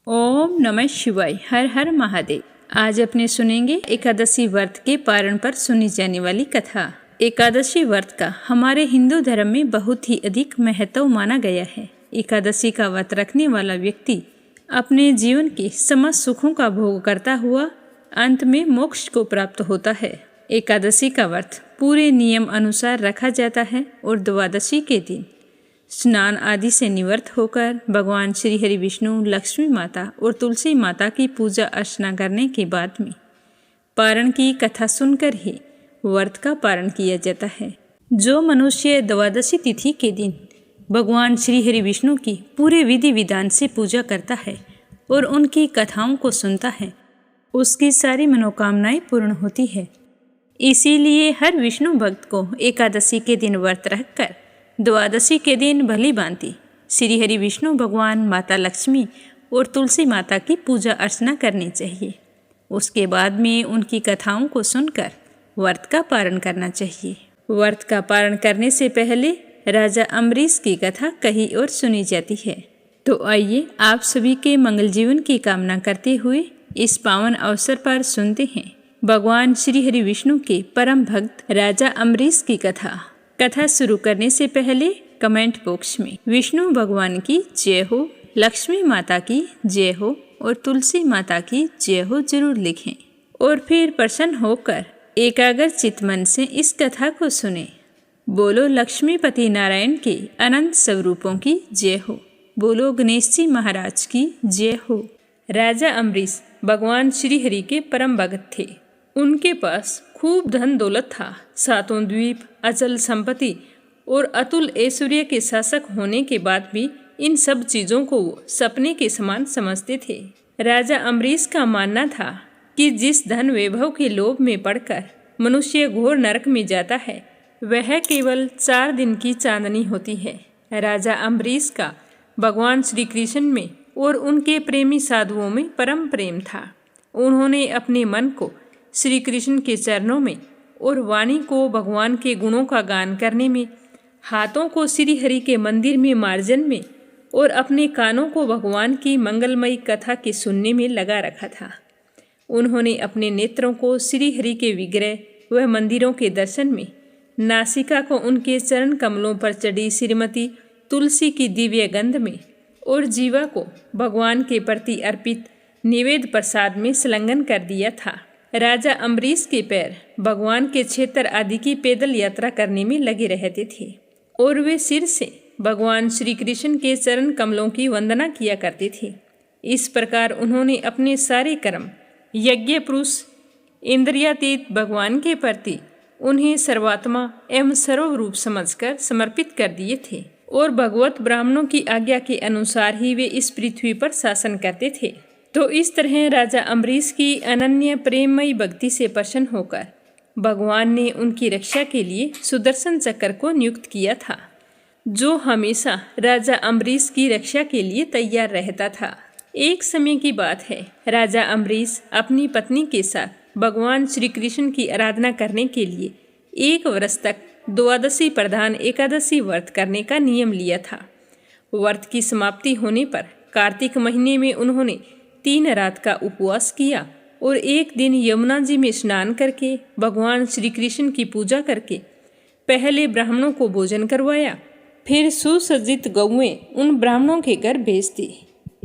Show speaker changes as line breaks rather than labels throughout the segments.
ओम नमः शिवाय। हर हर महादेव। आज अपने सुनेंगे एकादशी व्रत के पारण पर सुनी जाने वाली कथा। एकादशी व्रत का हमारे हिंदू धर्म में बहुत ही अधिक महत्व माना गया है। एकादशी का व्रत रखने वाला व्यक्ति अपने जीवन के समस्त सुखों का भोग करता हुआ अंत में मोक्ष को प्राप्त होता है। एकादशी का व्रत पूरे नियम अनुसार रखा जाता है और द्वादशी के दिन स्नान आदि से निवृत्त होकर भगवान श्री हरि विष्णु, लक्ष्मी माता और तुलसी माता की पूजा अर्चना करने के बाद में पारण की कथा सुनकर ही व्रत का पारण किया जाता है। जो मनुष्य द्वादशी तिथि के दिन भगवान श्री हरि विष्णु की पूरे विधि विधान से पूजा करता है और उनकी कथाओं को सुनता है, उसकी सारी मनोकामनाएं पूर्ण होती है। इसीलिए हर विष्णु भक्त को एकादशी के दिन व्रत रखकर द्वादशी के दिन भली भांति श्री हरि विष्णु भगवान, माता लक्ष्मी और तुलसी माता की पूजा अर्चना करनी चाहिए। उसके बाद में उनकी कथाओं को सुनकर व्रत का पारण करना चाहिए। व्रत का पारण करने से पहले राजा अम्बरीश की कथा कही और सुनी जाती है। तो आइए आप सभी के मंगल जीवन की कामना करते हुए इस पावन अवसर पर सुनते हैं भगवान श्री हरि विष्णु के परम भक्त राजा अम्बरीश की कथा। कथा शुरू करने से पहले कमेंट बॉक्स में विष्णु भगवान की जय हो, लक्ष्मी माता की जय हो और तुलसी माता की जय हो जरूर लिखें और फिर प्रसन्न होकर एकाग्र चित्त मन से इस कथा को सुने। बोलो लक्ष्मीपति नारायण के अनंत स्वरूपों की जय हो। बोलो गणेश जी महाराज की जय हो। राजा अम्बरीश भगवान श्री हरि के परम भक्त थे। उनके पास खूब धन दौलत था। सातों द्वीप, अचल संपत्ति और अतुल ऐश्वर्य के शासक होने के बाद भी इन सब चीजों को वो सपने के समान समझते थे। राजा अम्बरीश का मानना था कि जिस धन वैभव के लोभ में पड़कर मनुष्य घोर नरक में जाता है, वह केवल 4 दिन की चांदनी होती है। राजा अम्बरीश का भगवान श्री कृष्ण में और उनके प्रेमी साधुओं में परम प्रेम था। उन्होंने अपने मन को श्री कृष्ण के चरणों में और वाणी को भगवान के गुणों का गान करने में, हाथों को श्री हरि के मंदिर में मार्जन में और अपने कानों को भगवान की मंगलमयी कथा के सुनने में लगा रखा था। उन्होंने अपने नेत्रों को श्री हरि के विग्रह व मंदिरों के दर्शन में, नासिका को उनके चरण कमलों पर चढ़ी श्रीमती तुलसी की दिव्य गंध में और जीवा को भगवान के प्रति अर्पित निवेद प्रसाद में संलग्न कर दिया था। राजा अम्बरीश के पैर भगवान के क्षेत्र आदि की पैदल यात्रा करने में लगे रहते थे और वे सिर से भगवान श्री कृष्ण के चरण कमलों की वंदना किया करते थे। इस प्रकार उन्होंने अपने सारे कर्म यज्ञ पुरुष इंद्रियातीत भगवान के प्रति उन्हें सर्वात्मा एवं सर्वरूप समझकर समर्पित कर दिए थे और भगवत ब्राह्मणों की आज्ञा के अनुसार ही वे इस पृथ्वी पर शासन करते थे। तो इस तरह राजा अम्बरीश की अनन्य प्रेममयी भक्ति से प्रसन्न होकर भगवान ने उनकी रक्षा के लिए सुदर्शन चक्र को नियुक्त किया था, जो हमेशा राजा अम्बरीश की रक्षा के लिए तैयार रहता था। एक समय की बात है, राजा अम्बरीश अपनी पत्नी के साथ भगवान श्री कृष्ण की आराधना करने के लिए 1 वर्ष तक द्वादशी प्रधान एकादशी व्रत करने का नियम लिया था। व्रत की समाप्ति होने पर कार्तिक महीने में उन्होंने 3 रात का उपवास किया और एक दिन यमुना जी में स्नान करके भगवान श्री कृष्ण की पूजा करके पहले ब्राह्मणों को भोजन करवाया, फिर सुसज्जित गौएं उन ब्राह्मणों के घर भेज दी।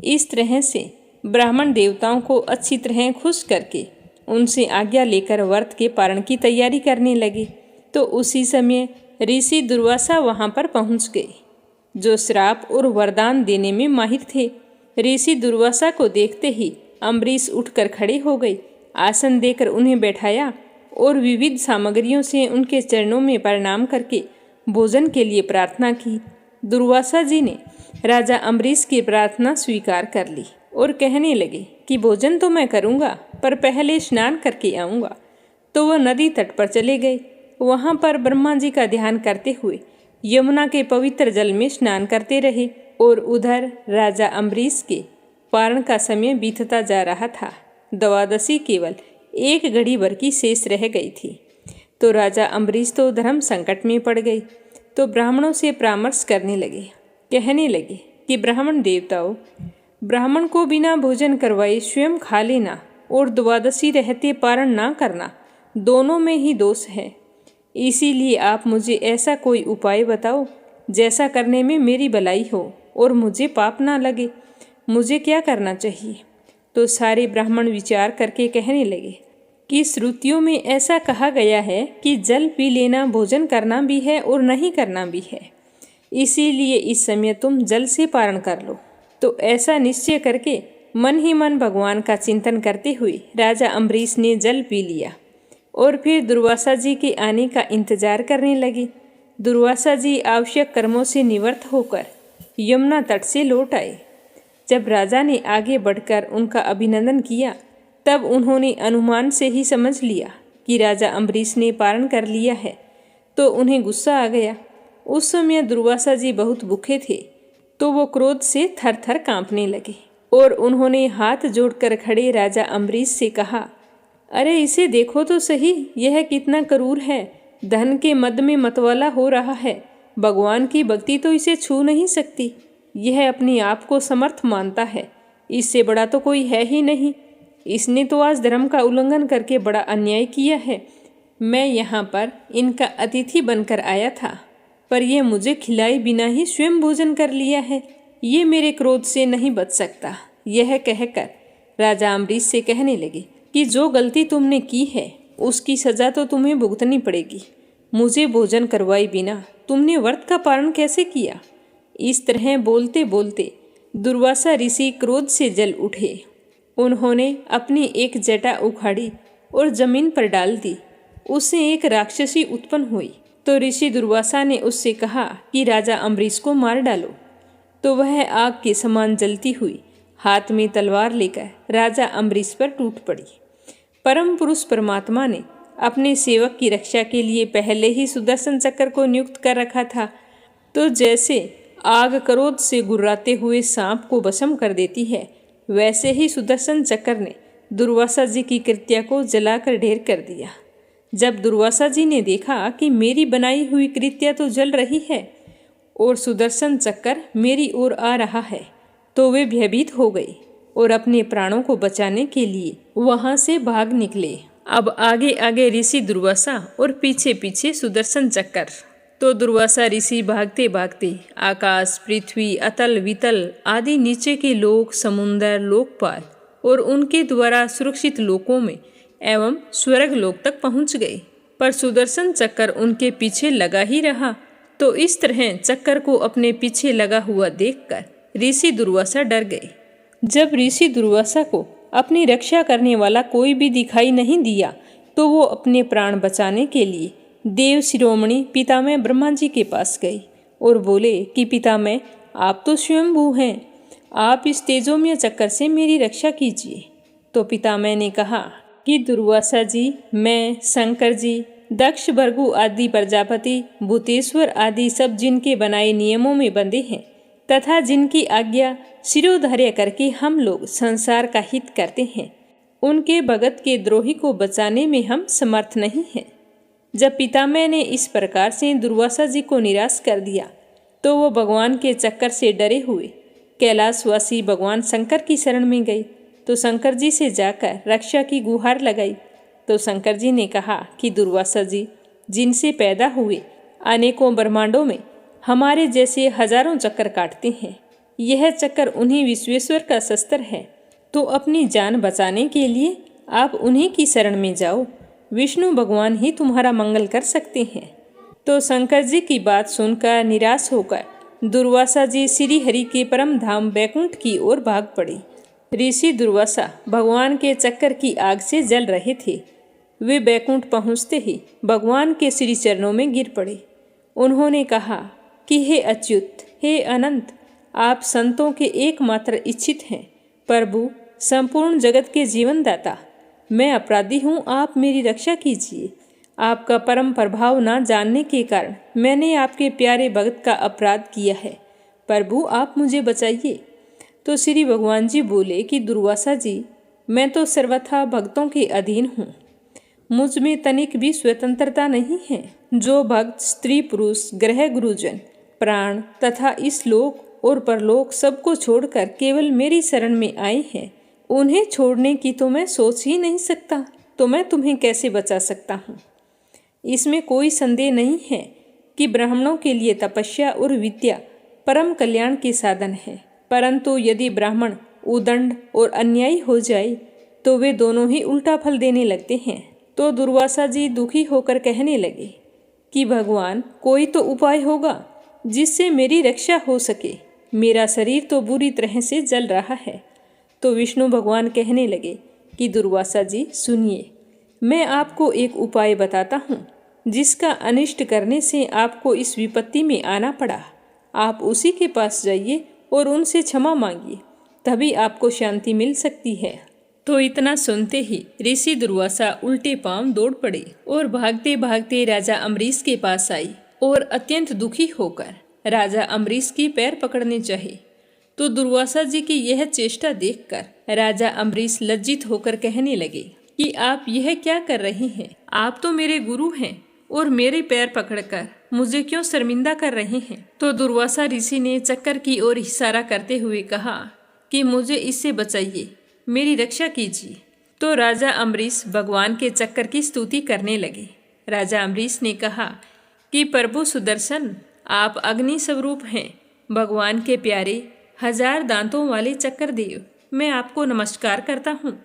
इस तरह से ब्राह्मण देवताओं को अच्छी तरह खुश करके उनसे आज्ञा लेकर व्रत के पारण की तैयारी करने लगे। तो उसी समय ऋषि दुर्वासा वहां पर पहुंच गए, जो श्राप और वरदान देने में माहिर थे। ऋषि दुर्वासा को देखते ही अम्बरीश उठकर खड़े हो गए, आसन देकर उन्हें बैठाया और विविध सामग्रियों से उनके चरणों में प्रणाम करके भोजन के लिए प्रार्थना की। दुर्वासा जी ने राजा अम्बरीश की प्रार्थना स्वीकार कर ली और कहने लगे कि भोजन तो मैं करूँगा, पर पहले स्नान करके आऊँगा। तो वह नदी तट पर चले गए। वहाँ पर ब्रह्मा जी का ध्यान करते हुए यमुना के पवित्र जल में स्नान करते रहे और उधर राजा अम्बरीश के पारण का समय बीतता जा रहा था। द्वादशी केवल 1 घड़ी भर की शेष रह गई थी। तो राजा अम्बरीश तो धर्म संकट में पड़ गए। तो ब्राह्मणों से परामर्श करने लगे, कहने लगे कि ब्राह्मण देवताओं, ब्राह्मण को बिना भोजन करवाए स्वयं खा लेना और द्वादशी रहते पारण ना करना, दोनों में ही दोष है। इसीलिए आप मुझे ऐसा कोई उपाय बताओ जैसा करने में मेरी भलाई हो और मुझे पाप ना लगे। मुझे क्या करना चाहिए? तो सारे ब्राह्मण विचार करके कहने लगे कि श्रुतियों में ऐसा कहा गया है कि जल पी लेना भोजन करना भी है और नहीं करना भी है। इसीलिए इस समय तुम जल से पारण कर लो। तो ऐसा निश्चय करके मन ही मन भगवान का चिंतन करते हुए राजा अम्बरीश ने जल पी लिया और फिर दुर्वासा जी के आने का इंतजार करने लगे। दुर्वासा जी आवश्यक कर्मों से निवृत्त होकर यमुना तट से लौट आए। जब राजा ने आगे बढ़कर उनका अभिनंदन किया तब उन्होंने अनुमान से ही समझ लिया कि राजा अम्बरीश ने पारण कर लिया है, तो उन्हें गुस्सा आ गया। उस समय दुर्वासा जी बहुत भूखे थे, तो वो क्रोध से थर थर कांपने लगे और उन्होंने हाथ जोड़कर खड़े राजा अम्बरीश से कहा, अरे इसे देखो तो सही, यह कितना क्रूर है, धन के मद में मतवाला हो रहा है। भगवान की भक्ति तो इसे छू नहीं सकती। यह अपने आप को समर्थ मानता है, इससे बड़ा तो कोई है ही नहीं। इसने तो आज धर्म का उल्लंघन करके बड़ा अन्याय किया है। मैं यहाँ पर इनका अतिथि बनकर आया था, पर यह मुझे खिलाए बिना ही स्वयं भोजन कर लिया है। ये मेरे क्रोध से नहीं बच सकता। यह कहकर राजा अम्बरीश से कहने लगे कि जो गलती तुमने की है उसकी सजा तो तुम्हें भुगतनी पड़ेगी। मुझे भोजन करवाए बिना तुमने व्रत का पालन कैसे किया? इस तरह बोलते बोलते दुर्वासा ऋषि क्रोध से जल उठे। उन्होंने अपनी एक जटा उखाड़ी और जमीन पर डाल दी। उससे एक राक्षसी उत्पन्न हुई। तो ऋषि दुर्वासा ने उससे कहा कि राजा अम्बरीश को मार डालो। तो वह आग के समान जलती हुई हाथ में तलवार लेकर राजा अम्बरीश पर टूट पड़ी। परम पुरुष परमात्मा ने अपने सेवक की रक्षा के लिए पहले ही सुदर्शन चक्र को नियुक्त कर रखा था। तो जैसे आग क्रोध से गुर्राते हुए सांप को भस्म कर देती है, वैसे ही सुदर्शन चक्र ने दुर्वासा जी की कृत्या को जलाकर ढेर कर दिया। जब दुर्वासा जी ने देखा कि मेरी बनाई हुई कृत्या तो जल रही है और सुदर्शन चक्र मेरी ओर आ रहा है, तो वे भयभीत हो गए और अपने प्राणों को बचाने के लिए वहां से भाग निकले। अब आगे आगे ऋषि दुर्वासा और पीछे पीछे सुदर्शन चक्र। तो दुर्वासा ऋषि भागते भागते आकाश, पृथ्वी, अतल वितल आदि नीचे के लोक, समुंदर, लोकपाल और उनके द्वारा सुरक्षित लोकों में एवं स्वर्ग लोक तक पहुंच गए। पर सुदर्शन चक्र उनके पीछे लगा ही रहा। तो इस तरह चक्कर को अपने पीछे लगा हुआ देखकर ऋषि दुर्वासा डर गए। जब ऋषि दुर्वासा को अपनी रक्षा करने वाला कोई भी दिखाई नहीं दिया, तो वो अपने प्राण बचाने के लिए देव शिरोमणि पितामह ब्रह्मा जी के पास गए और बोले कि पितामह, आप तो स्वयंभू हैं, आप इस तेजोमय चक्कर से मेरी रक्षा कीजिए। तो पितामह ने कहा कि दुर्वासा जी, मैं, शंकर जी, दक्ष, भृगु आदि प्रजापति, भूतेश्वर आदि सब जिनके बनाए नियमों में बंधे हैं तथा जिनकी आज्ञा शिरोधार्य करके हम लोग संसार का हित करते हैं, उनके भगत के द्रोही को बचाने में हम समर्थ नहीं हैं। जब पितामह ने इस प्रकार से दुर्वासा जी को निराश कर दिया, तो वो भगवान के चक्कर से डरे हुए कैलाशवासी भगवान शंकर की शरण में गए। तो शंकर जी से जाकर रक्षा की गुहार लगाई। तो शंकर जी ने कहा कि दुर्वासा जी, जिनसे पैदा हुए अनेकों ब्रह्मांडों में हमारे जैसे हजारों चक्कर काटते हैं, यह चक्कर उन्हीं विश्वेश्वर का शस्त्र है। तो अपनी जान बचाने के लिए आप उन्हीं की शरण में जाओ। विष्णु भगवान ही तुम्हारा मंगल कर सकते हैं। तो शंकर जी की बात सुनकर निराश होकर दुर्वासा जी श्री हरि के परम धाम बैकुंठ की ओर भाग पड़े। ऋषि दुर्वासा भगवान के चक्कर की आग से जल रहे थे। वे बैकुंठ पहुँचते ही भगवान के श्री चरणों में गिर पड़े। उन्होंने कहा कि हे अच्युत, हे अनंत, आप संतों के एकमात्र इच्छित हैं। प्रभु, संपूर्ण जगत के जीवन दाता, मैं अपराधी हूँ, आप मेरी रक्षा कीजिए। आपका परम प्रभाव न जानने के कारण मैंने आपके प्यारे भक्त का अपराध किया है। प्रभु, आप मुझे बचाइए। तो श्री भगवान जी बोले कि दुर्वासा जी, मैं तो सर्वथा भक्तों के अधीन हूँ, मुझ में तनिक भी स्वतंत्रता नहीं है। जो भक्त, स्त्री पुरुष, ग्रह गुरुजन, प्राण तथा इस लोक और परलोक सबको छोड़कर केवल मेरी शरण में आए हैं। उन्हें छोड़ने की तो मैं सोच ही नहीं सकता, तो मैं तुम्हें कैसे बचा सकता हूँ। इसमें कोई संदेह नहीं है कि ब्राह्मणों के लिए तपस्या और विद्या परम कल्याण के साधन है, परंतु यदि ब्राह्मण उदंड और अन्यायी हो जाए तो वे दोनों ही उल्टा फल देने लगते हैं। तो दुर्वासा जी दुखी होकर कहने लगे कि भगवान, कोई तो उपाय होगा जिससे मेरी रक्षा हो सके। मेरा शरीर तो बुरी तरह से जल रहा है। तो विष्णु भगवान कहने लगे कि दुर्वासा जी सुनिए, मैं आपको एक उपाय बताता हूँ जिसका अनिष्ट करने से आपको इस विपत्ति में आना पड़ा। आप उसी के पास जाइए और उनसे क्षमा मांगिए, तभी आपको शांति मिल सकती है। तो इतना सुनते ही ऋषि दुर्वासा उल्टे पांव दौड़ पड़े और भागते भागते राजा अम्बरीश के पास आई और अत्यंत दुखी होकर राजा अम्बरीश की पैर पकड़ने चाहे। तो दुर्वासा जी की यह चेष्टा देखकर राजा अम्बरीश लज्जित होकर कहने लगे कि आप यह क्या कर रहे हैं? आप तो मेरे गुरु हैं और मेरे पैर पकड़कर मुझे क्यों शर्मिंदा कर रहे हैं? तो दुर्वासा ऋषि ने चक्कर की ओर इशारा करते हुए कहा कि मुझे इससे बचाइए, मेरी रक्षा कीजिए। तो राजा अम्बरीश भगवान के चक्कर की स्तुति करने लगे। राजा अम्बरीश ने कहा कि प्रभु सुदर्शन, आप अग्नि स्वरूप हैं, भगवान के प्यारे 1000 दांतों वाले चक्कर देव, मैं आपको नमस्कार करता हूँ।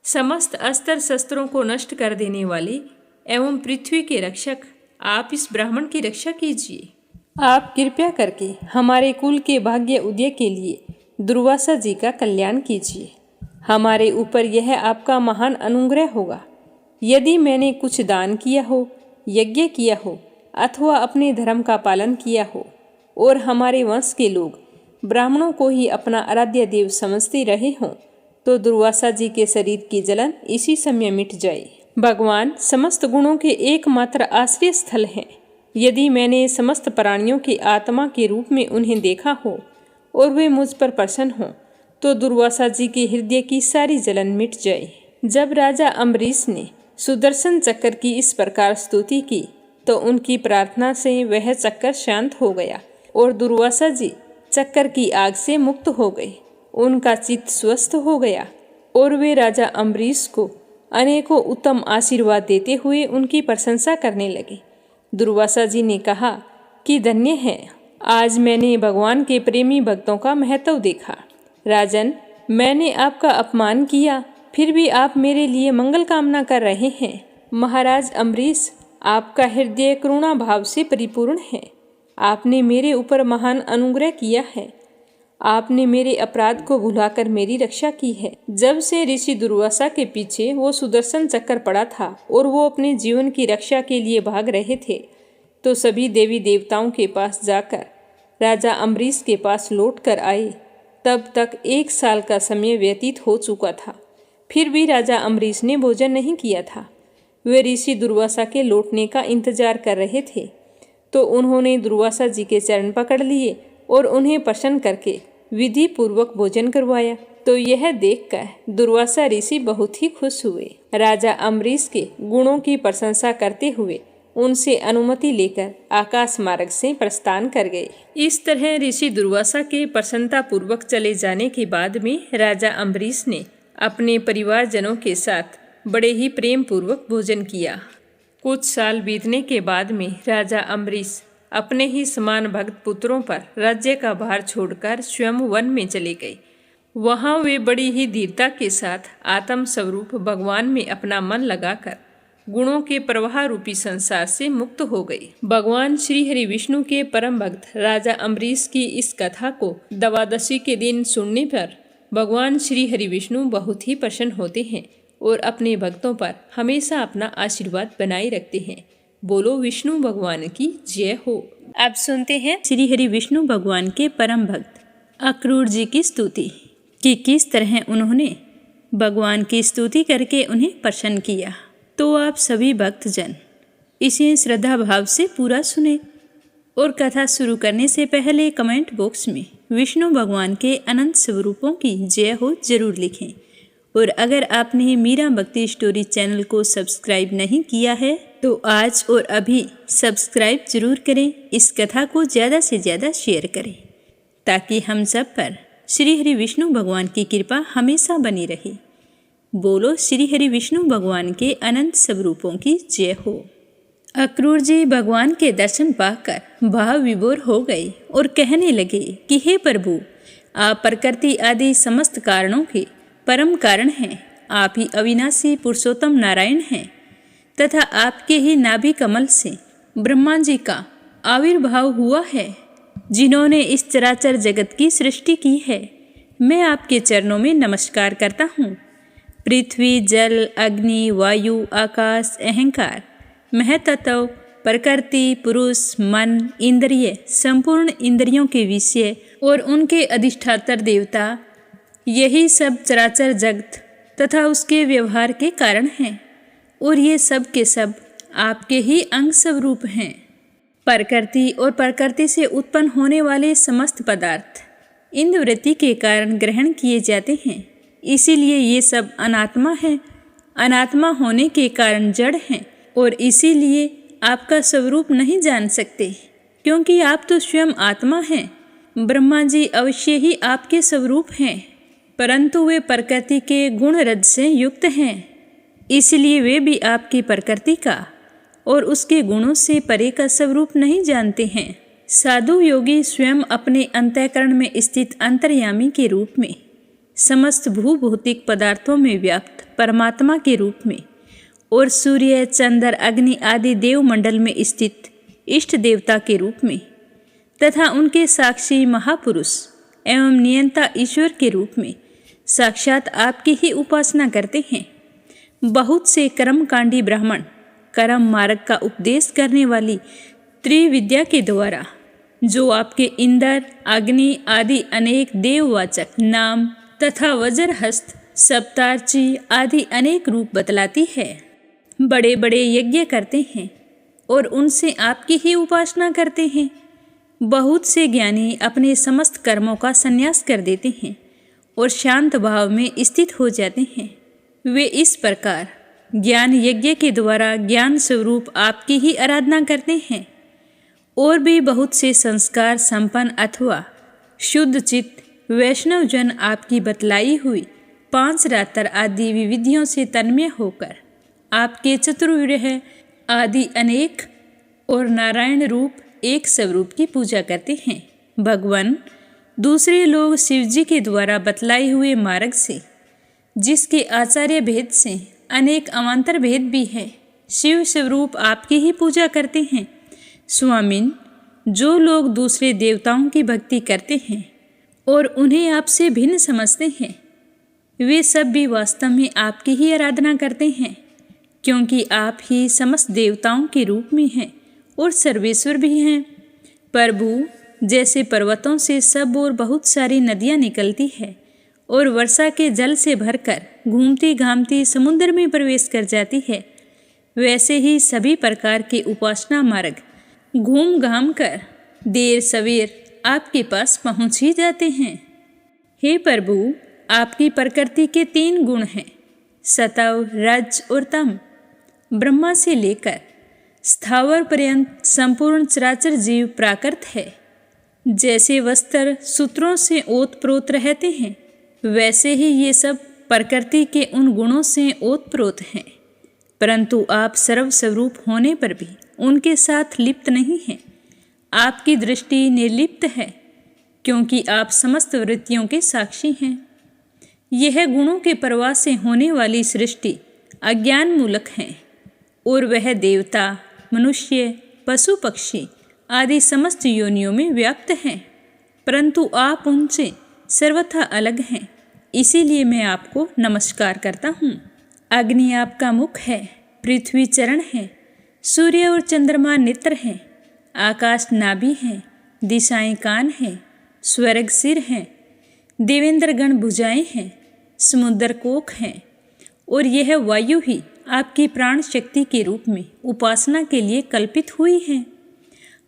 समस्त अस्त्र शस्त्रों को नष्ट कर देने वाले एवं पृथ्वी के रक्षक, आप इस ब्राह्मण की रक्षा कीजिए। आप कृपया करके हमारे कुल के भाग्य उदय के लिए दुर्वासा जी का कल्याण कीजिए। हमारे ऊपर यह आपका महान अनुग्रह होगा। यदि मैंने कुछ दान किया हो, यज्ञ किया हो अथवा अपने धर्म का पालन किया हो और हमारे वंश के लोग ब्राह्मणों को ही अपना आराध्य देव समझते रहे हों, तो दुर्वासा जी के शरीर की जलन इसी समय मिट जाए। भगवान समस्त गुणों के एकमात्र आश्रय स्थल हैं। यदि मैंने समस्त प्राणियों की आत्मा के रूप में उन्हें देखा हो और वे मुझ पर प्रसन्न हों, तो दुर्वासा जी के हृदय की सारी जलन मिट जाए। जब राजा अम्बरीश ने सुदर्शन चक्कर की इस प्रकार स्तुति की तो उनकी प्रार्थना से वह चक्कर शांत हो गया और दुर्वासा जी चक्कर की आग से मुक्त हो गए। उनका चित्त स्वस्थ हो गया और वे राजा अम्बरीश को अनेकों उत्तम आशीर्वाद देते हुए उनकी प्रशंसा करने लगे। दुर्वासा जी ने कहा कि धन्य है, आज मैंने भगवान के प्रेमी भक्तों का महत्व देखा। राजन, मैंने आपका अपमान किया, फिर भी आप मेरे लिए मंगल कामना कर रहे हैं। महाराज अम्बरीश, आपका हृदय करुणा भाव से परिपूर्ण है। आपने मेरे ऊपर महान अनुग्रह किया है। आपने मेरे अपराध को भुलाकर मेरी रक्षा की है। जब से ऋषि दुर्वासा के पीछे वो सुदर्शन चक्कर पड़ा था और वो अपने जीवन की रक्षा के लिए भाग रहे थे, तो सभी देवी देवताओं के पास जाकर राजा अम्बरीश के पास लौट कर आए। तब तक 1 साल का समय व्यतीत हो चुका था। फिर भी राजा अम्बरीश ने भोजन नहीं किया था। वे ऋषि दुर्वासा के लौटने का इंतजार कर रहे थे। तो उन्होंने दुर्वासा जी के चरण पकड़ लिए और उन्हें प्रसन्न करके विधि पूर्वक भोजन करवाया। तो यह देखकर दुर्वासा ऋषि बहुत ही खुश हुए। राजा अम्बरीश के गुणों की प्रशंसा करते हुए उनसे अनुमति लेकर आकाश मार्ग से प्रस्थान कर गए। इस तरह ऋषि दुर्वासा के प्रसन्नता पूर्वक चले जाने के बाद में राजा अम्बरीश ने अपने परिवारजनों के साथ बड़े ही प्रेम पूर्वक भोजन किया। कुछ साल बीतने के बाद में राजा अम्बरीश अपने ही समान भक्त पुत्रों पर राज्य का भार छोड़कर स्वयं वन में चले गए। वहाँ वे बड़ी ही धीरता के साथ आत्म स्वरूप भगवान में अपना मन लगाकर गुणों के प्रवाह रूपी संसार से मुक्त हो गए। भगवान श्री हरि विष्णु के परम भक्त राजा अम्बरीश की इस कथा को द्वादशी के दिन सुनने पर भगवान श्री हरि विष्णु बहुत ही प्रसन्न होते हैं और अपने भक्तों पर हमेशा अपना आशीर्वाद बनाए रखते हैं। बोलो विष्णु भगवान की जय हो। अब सुनते हैं श्री हरि विष्णु भगवान के परम भक्त अक्रूर जी की स्तुति कि किस तरह उन्होंने भगवान की स्तुति करके उन्हें प्रसन्न किया। तो आप सभी भक्तजन इसे श्रद्धा भाव से पूरा सुने और कथा शुरू करने से पहले कमेंट बॉक्स में विष्णु भगवान के अनंत स्वरूपों की जय हो जरूर लिखें। और अगर आपने मीरा भक्ति स्टोरी चैनल को सब्सक्राइब नहीं किया है तो आज और अभी सब्सक्राइब जरूर करें। इस कथा को ज़्यादा से ज़्यादा शेयर करें। ताकि हम सब पर श्री हरि विष्णु भगवान की कृपा हमेशा बनी रहे। बोलो श्री हरि विष्णु भगवान के अनंत स्वरूपों की जय हो। अक्रूर जी भगवान के दर्शन पाकर भाव विभोर हो गए और कहने लगे कि हे प्रभु, आप प्रकृति आदि समस्त कारणों के परम कारण हैं। आप ही अविनाशी पुरुषोत्तम नारायण हैं तथा आपके ही नाभि कमल से ब्रह्मा जी का आविर्भाव हुआ है, जिन्होंने इस चराचर जगत की सृष्टि की है। मैं आपके चरणों में नमस्कार करता हूँ। पृथ्वी, जल, अग्नि, वायु, आकाश, अहंकार, महतत्व, प्रकृति, पुरुष, मन, इंद्रिय, संपूर्ण इंद्रियों के विषय और उनके अधिष्ठातर देवता, यही सब चराचर जगत तथा उसके व्यवहार के कारण हैं और ये सब के सब आपके ही अंग स्वरूप हैं। प्रकृति और प्रकृति से उत्पन्न होने वाले समस्त पदार्थ इंद्रवृत्ति के कारण ग्रहण किए जाते हैं, इसीलिए ये सब अनात्मा है। अनात्मा होने के कारण जड़ हैं और इसीलिए आपका स्वरूप नहीं जान सकते, क्योंकि आप तो स्वयं आत्मा हैं। ब्रह्मा जी अवश्य ही आपके स्वरूप हैं, परंतु वे प्रकृति के गुण रज से युक्त हैं, इसलिए वे भी आपकी प्रकृति का और उसके गुणों से परे का स्वरूप नहीं जानते हैं। साधु योगी स्वयं अपने अंतःकरण में स्थित अंतर्यामी के रूप में, समस्त भूभौतिक पदार्थों में व्याप्त परमात्मा के रूप में और सूर्य, चंद्र, अग्नि आदि देवमंडल में स्थित इष्ट देवता के रूप में तथा उनके साक्षी महापुरुष एवं नियंता ईश्वर के रूप में साक्षात आपकी ही उपासना करते हैं। बहुत से कर्मकांडी ब्राह्मण कर्म मार्ग का उपदेश करने वाली त्रिविद्या के द्वारा जो आपके इंद्र, अग्नि आदि अनेक देववाचक नाम तथा वज्रहस्त, सप्तार्ची आदि अनेक रूप बतलाती है, बड़े बड़े यज्ञ करते हैं और उनसे आपकी ही उपासना करते हैं। बहुत से ज्ञानी अपने समस्त कर्मों का संन्यास कर देते हैं और शांत भाव में स्थित हो जाते हैं। वे इस प्रकार ज्ञान यज्ञ के द्वारा ज्ञान स्वरूप आपकी ही आराधना करते हैं। और भी बहुत से संस्कार संपन्न अथवा शुद्ध चित्त वैष्णव जन आपकी बतलाई हुई 5 रात्र आदि विविधियों से तन्मय होकर आपके चतुर्विग्रह आदि अनेक और नारायण रूप एक स्वरूप की पूजा करते हैं। भगवान दूसरे लोग शिव जी के द्वारा बतलाए हुए मार्ग से, जिसके आचार्य भेद से अनेक अवान्तर भेद भी है, शिव स्वरूप आपकी ही पूजा करते हैं। स्वामिन, जो लोग दूसरे देवताओं की भक्ति करते हैं और उन्हें आपसे भिन्न समझते हैं, वे सब भी वास्तव में आपकी ही आराधना करते हैं, क्योंकि आप ही समस्त देवताओं के रूप में हैं और सर्वेश्वर भी हैं। प्रभु, जैसे पर्वतों से सब और बहुत सारी नदियाँ निकलती है और वर्षा के जल से भरकर घूमती घामती समुद्र में प्रवेश कर जाती है, वैसे ही सभी प्रकार के उपासना मार्ग घूम घाम कर देर सवेर आपके पास पहुँच ही जाते हैं। हे प्रभु, आपकी प्रकृति के 3 गुण हैं, सत्व, रज और तम। ब्रह्मा से लेकर स्थावर पर्यंत संपूर्ण चराचर जीव प्राकृत है। जैसे वस्त्र सूत्रों से ओतप्रोत रहते हैं, वैसे ही ये सब प्रकृति के उन गुणों से ओतप्रोत हैं, परंतु आप सर्वस्वरूप होने पर भी उनके साथ लिप्त नहीं हैं। आपकी दृष्टि निर्लिप्त है, क्योंकि आप समस्त वृत्तियों के साक्षी हैं। यह गुणों के प्रवाह से होने वाली सृष्टि अज्ञान मूलक है और वह देवता, मनुष्य, पशु पक्षी आदि समस्त योनियों में व्याप्त हैं, परंतु आप उनसे सर्वथा अलग हैं, इसीलिए मैं आपको नमस्कार करता हूँ। अग्नि आपका मुख है, पृथ्वी चरण है, सूर्य और चंद्रमा नेत्र हैं, आकाश नाभि है, दिशाएं कान हैं, स्वर्ग सिर हैं, देवेंद्र गण भुजाएं हैं, समुद्र कोख हैं और यह वायु ही आपकी प्राण शक्ति के रूप में उपासना के लिए कल्पित हुई है।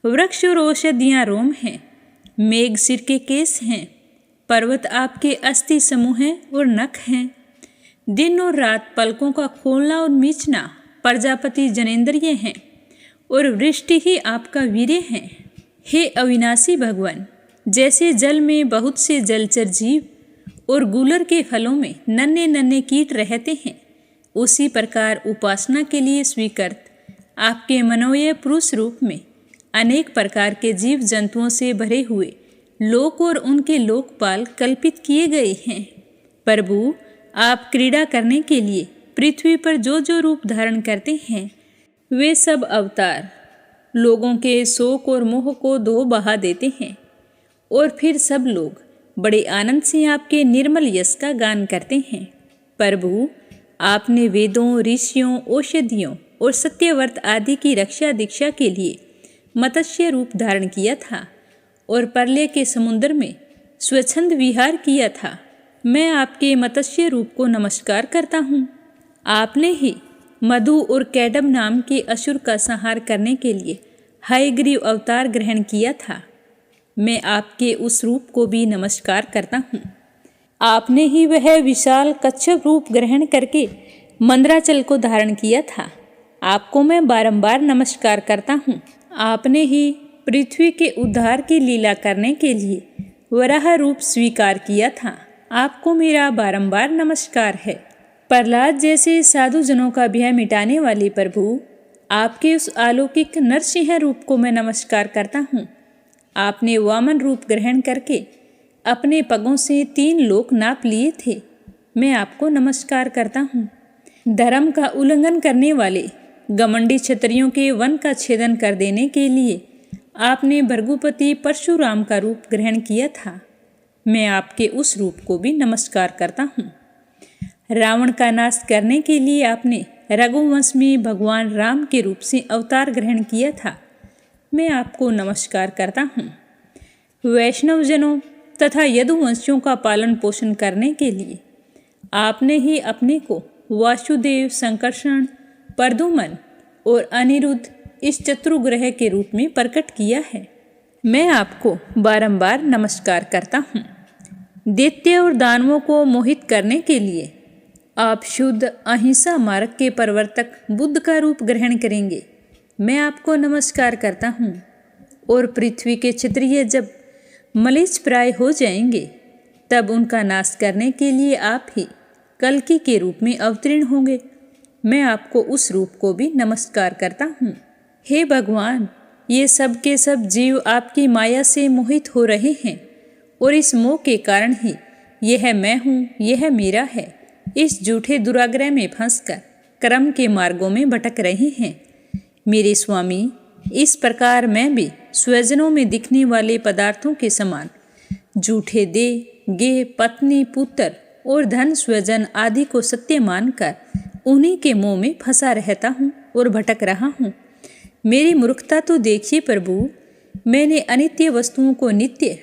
वृक्ष और औषधियाँ रोम हैं, मेघ सिर के केस हैं, पर्वत आपके अस्थि समूह हैं और नख हैं। दिन और रात पलकों का खोलना और मीचना प्रजापति जनेंद्रिय हैं और वृष्टि ही आपका वीर्य है। हे अविनाशी भगवान, जैसे जल में बहुत से जलचर जीव और गूलर के फलों में नन्हे नन्हे कीट रहते हैं, उसी प्रकार उपासना के लिए स्वीकृत आपके मनोमय पुरुष रूप में अनेक प्रकार के जीव जंतुओं से भरे हुए लोक और उनके लोकपाल कल्पित किए गए हैं। प्रभु, आप क्रीड़ा करने के लिए पृथ्वी पर जो जो रूप धारण करते हैं, वे सब अवतार लोगों के शोक और मोह को धो बहा देते हैं, और फिर सब लोग बड़े आनंद से आपके निर्मल यश का गान करते हैं। प्रभु, आपने वेदों, ऋषियों, औषधियों और सत्यव्रत आदि की रक्षा दीक्षा के लिए मत्स्य रूप धारण किया था और प्रलय के समुद्र में स्वच्छंद विहार किया था। मैं आपके मत्स्य रूप को नमस्कार करता हूँ। आपने ही मधु और कैडम नाम के असुर का संहार करने के लिए हयग्रीव अवतार ग्रहण किया था। मैं आपके उस रूप को भी नमस्कार करता हूँ। आपने ही वह विशाल कच्छप रूप ग्रहण करके मंदराचल को धारण किया था। आपको मैं बारंबार नमस्कार करता हूँ। आपने ही पृथ्वी के उद्धार की लीला करने के लिए वराह रूप स्वीकार किया था। आपको मेरा बारंबार नमस्कार है। प्रहलाद जैसे साधु जनों का भय मिटाने वाले प्रभु, आपके उस अलौकिक नरसिंह रूप को मैं नमस्कार करता हूँ। आपने वामन रूप ग्रहण करके अपने पगों से 3 लोक नाप लिए थे। मैं आपको नमस्कार करता हूँ। धर्म का उल्लंघन करने वाले घमंडी क्षत्रियों के वन का छेदन कर देने के लिए आपने भृगुपति परशुराम का रूप ग्रहण किया था। मैं आपके उस रूप को भी नमस्कार करता हूँ। रावण का नाश करने के लिए आपने रघुवंश में भगवान राम के रूप से अवतार ग्रहण किया था। मैं आपको नमस्कार करता हूँ। वैष्णव जनों तथा यदुवंशियों का पालन पोषण करने के लिए आपने ही अपने को वासुदेव, संकर्षण, प्रद्युम्न और अनिरुद्ध इस चतुर्ग्रह के रूप में प्रकट किया है। मैं आपको बारंबार नमस्कार करता हूँ। दैत्य और दानवों को मोहित करने के लिए आप शुद्ध अहिंसा मार्ग के प्रवर्तक बुद्ध का रूप ग्रहण करेंगे। मैं आपको नमस्कार करता हूँ। और पृथ्वी के क्षत्रिय जब मलेच्छ प्राय हो जाएंगे, तब उनका नाश करने के लिए आप ही कल्कि के रूप में अवतीर्ण होंगे। मैं आपको उस रूप को भी नमस्कार करता हूँ। हे भगवान, ये सब के सब जीव आपकी माया से मोहित हो रहे हैं और इस मोह के कारण ही यह मैं हूँ, यह मेरा है, इस झूठे दुराग्रह में फंसकर कर्म के मार्गों में भटक रहे हैं। मेरे स्वामी, इस प्रकार मैं भी स्वजनों में दिखने वाले पदार्थों के समान झूठे देह, गे, पत्नी, पुत्र और धन स्वजन आदि को सत्य मानकर उन्हीं के मोह में फंसा रहता हूँ और भटक रहा हूँ। मेरी मूर्खता तो देखिए प्रभु। मैंने अनित्य वस्तुओं को नित्य,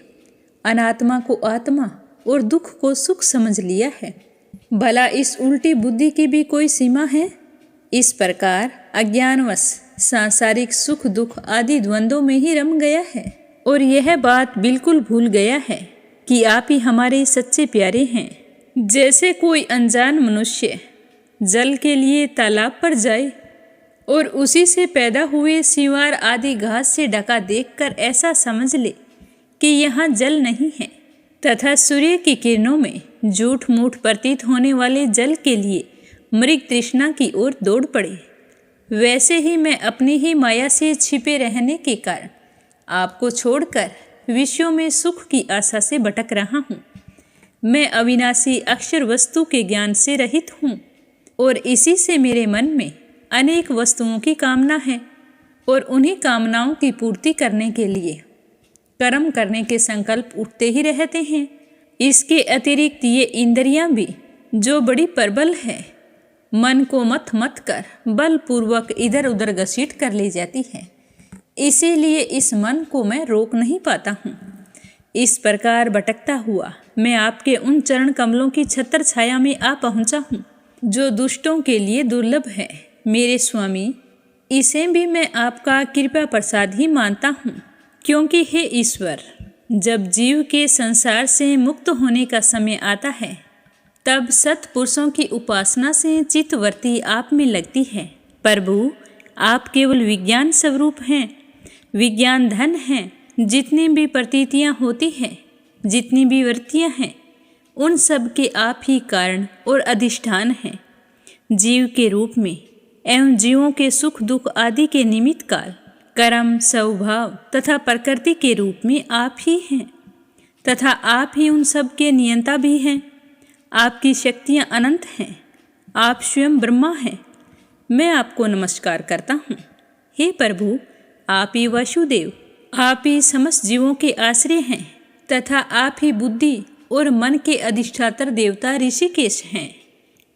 अनात्मा को आत्मा और दुख को सुख समझ लिया है। भला इस उल्टी बुद्धि की भी कोई सीमा है? इस प्रकार अज्ञानवश सांसारिक सुख दुख आदि द्वंद्वों में ही रम गया है और यह बात बिल्कुल भूल गया है कि आप ही हमारे सच्चे प्यारे हैं। जैसे कोई अनजान मनुष्य जल के लिए तालाब पर जाए और उसी से पैदा हुए सिवार आदि घास से ढका देखकर ऐसा समझ ले कि यहाँ जल नहीं है, तथा सूर्य की किरणों में झूठ मूठ प्रतीत होने वाले जल के लिए मृग तृष्णा की ओर दौड़ पड़े, वैसे ही मैं अपनी ही माया से छिपे रहने के कारण आपको छोड़कर विषयों में सुख की आशा से भटक रहा हूँ। मैं अविनाशी अक्षर वस्तु के ज्ञान से रहित हूँ और इसी से मेरे मन में अनेक वस्तुओं की कामना है और उन्हीं कामनाओं की पूर्ति करने के लिए कर्म करने के संकल्प उठते ही रहते हैं। इसके अतिरिक्त ये इंद्रियां भी जो बड़ी प्रबल है, मन को मत मत कर बलपूर्वक इधर उधर घसीट कर ले जाती है। इसीलिए इस मन को मैं रोक नहीं पाता हूँ। इस प्रकार भटकता हुआ मैं आपके उन चरण कमलों की छत्र छाया में आ पहुँचा हूँ जो दुष्टों के लिए दुर्लभ है। मेरे स्वामी, इसे भी मैं आपका कृपा प्रसाद ही मानता हूँ, क्योंकि हे ईश्वर, जब जीव के संसार से मुक्त होने का समय आता है, तब सत्पुरुषों की उपासना से चित्तवृत्ति आप में लगती है। प्रभु, आप केवल विज्ञान स्वरूप हैं, विज्ञान धन हैं जितनी भी प्रतीतियाँ होती हैं, जितनी भी वृत्तियाँ हैं, उन सब के आप ही कारण और अधिष्ठान हैं। जीव के रूप में एवं जीवों के सुख दुख आदि के निमित्त काल, कर्म, स्वभाव तथा प्रकृति के रूप में आप ही हैं तथा आप ही उन सब के नियंता भी हैं। आपकी शक्तियाँ अनंत हैं। आप स्वयं ब्रह्मा हैं। मैं आपको नमस्कार करता हूँ। हे प्रभु, आप ही वासुदेव, आप ही समस्त जीवों के आश्रय हैं तथा आप ही बुद्धि और मन के अधिष्ठात्र देवता ऋषिकेश हैं।